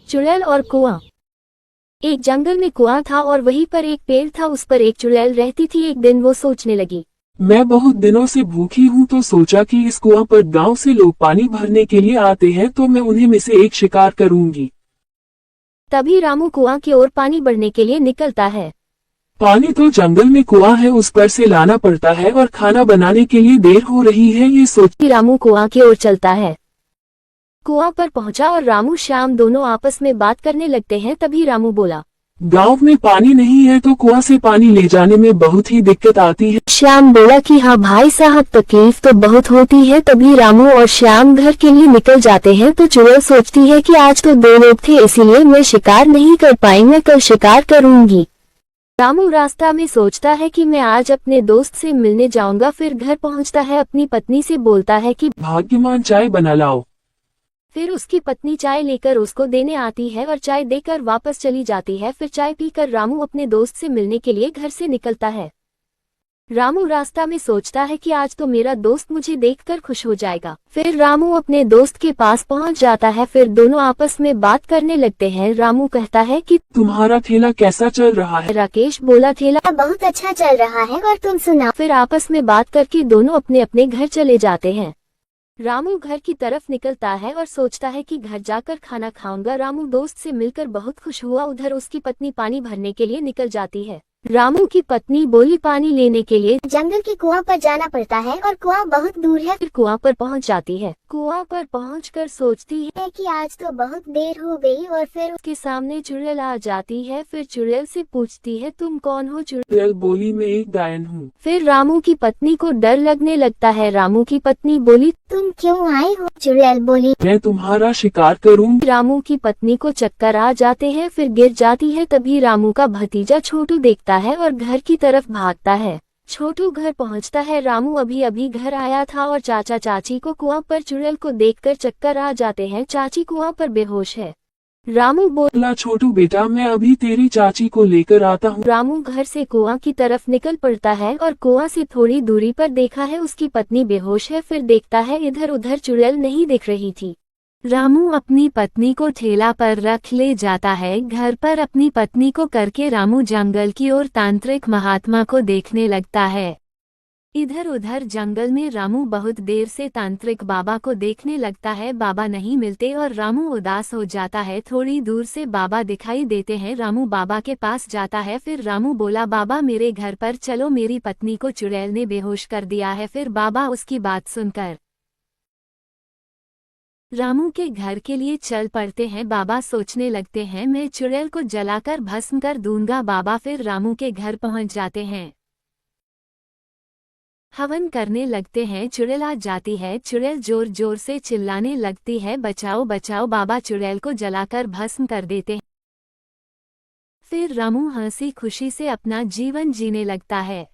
चुड़ैल और कुआं। एक जंगल में कुआं था और वहीं पर एक पेड़ था, उस पर एक चुड़ैल रहती थी। एक दिन वो सोचने लगी, मैं बहुत दिनों से भूखी हूँ, तो सोचा कि इस कुआं पर गांव से लोग पानी भरने के लिए आते हैं, तो मैं उन्हें में से एक शिकार करूंगी। तभी रामू कुआं की ओर पानी भरने के लिए निकलता है। पानी तो जंगल में कुआं है, उस पर से लाना पड़ता है और खाना बनाने के लिए देर हो रही है, ये सोच रामू कुआं की ओर चलता है। कुआं पर पहुंचा और रामू श्याम दोनों आपस में बात करने लगते हैं। तभी रामू बोला, गांव में पानी नहीं है तो कुआं से पानी ले जाने में बहुत ही दिक्कत आती है। श्याम बोला कि हाँ भाई साहब, तकलीफ तो बहुत होती है। तभी रामू और श्याम घर के लिए निकल जाते हैं। तो चुड़ैल सोचती है कि आज तो 2 लोग थे, इसीलिए मैं शिकार नहीं कर पाई, मैं कल शिकार करूंगी। रामू रास्ता में सोचता है कि मैं आज अपने दोस्त से मिलने जाऊंगा। फिर घर पहुंचता है, अपनी पत्नी से बोलता है कि भाग्यमान चाय बना लाओ। फिर उसकी पत्नी चाय लेकर उसको देने आती है और चाय देकर वापस चली जाती है। फिर चाय पीकर रामू अपने दोस्त से मिलने के लिए घर से निकलता है। रामू रास्ता में सोचता है कि आज तो मेरा दोस्त मुझे देखकर खुश हो जाएगा। फिर रामू अपने दोस्त के पास पहुंच जाता है। फिर दोनों आपस में बात करने लगते हैं। रामू कहता है कि तुम्हारा ठेला कैसा चल रहा है? राकेश बोला, ठेला बहुत अच्छा चल रहा है, और तुम सुनाओ। फिर आपस में बात करके दोनों अपने अपने घर चले जाते हैं। रामू घर की तरफ निकलता है और सोचता है कि घर जाकर खाना खाऊंगा। रामू दोस्त से मिलकर बहुत खुश हुआ। उधर उसकी पत्नी पानी भरने के लिए निकल जाती है। रामू की पत्नी बोली, पानी लेने के लिए जंगल के कुआं पर जाना पड़ता है और कुआं बहुत दूर है। फिर कुआं पर पहुंच जाती है। कुआं पर पहुंचकर सोचती है कि आज तो बहुत देर हो गई, और फिर उसके सामने चुड़ैल आ जाती है। फिर चुड़ैल से पूछती है, तुम कौन हो? चुड़ैल बोली, मैं एक डायन हूँ। फिर रामू की पत्नी को डर लगने लगता है। रामू की पत्नी बोली, तुम क्यों आए हो? चुड़ैल बोली, मैं तुम्हारा शिकार करूंगी। रामू की पत्नी को चक्कर आ जाते हैं, फिर गिर जाती है। तभी रामू का भतीजा छोटू देखता है और घर की तरफ भागता है। छोटू घर पहुंचता है। रामू अभी अभी घर आया था और चाचा चाची को कुआं पर चुड़ैल को देखकर चक्कर आ जाते हैं। चाची कुआं पर बेहोश है। रामू बोला, छोटू बेटा, मैं अभी तेरी चाची को लेकर आता हूँ। रामू घर से कुआं की तरफ निकल पड़ता है और कुआं से थोड़ी दूरी पर देखा है उसकी पत्नी बेहोश है। फिर देखता है इधर उधर चुड़ैल नहीं दिख रही थी। रामू अपनी पत्नी को ठेला पर रख ले जाता है। घर पर अपनी पत्नी को करके रामू जंगल की ओर तांत्रिक महात्मा को देखने लगता है। इधर उधर जंगल में रामू बहुत देर से तांत्रिक बाबा को देखने लगता है। बाबा नहीं मिलते और रामू उदास हो जाता है। थोड़ी दूर से बाबा दिखाई देते हैं। रामू बाबा के पास जाता है। फिर रामू बोला, बाबा मेरे घर पर चलो, मेरी पत्नी को चुड़ैल ने बेहोश कर दिया है। फिर बाबा उसकी बात सुनकर रामू के घर के लिए चल पड़ते हैं। बाबा सोचने लगते हैं, मैं चुड़ैल को जलाकर भस्म कर दूंगा। बाबा फिर रामू के घर पहुंच जाते हैं। हवन करने लगते हैं। चुड़ैल आ जाती है। चुड़ैल जोर जोर से चिल्लाने लगती है, बचाओ बचाओ। बाबा चुड़ैल को जलाकर भस्म कर देते हैं। फिर रामू हंसी खुशी से अपना जीवन जीने लगता है।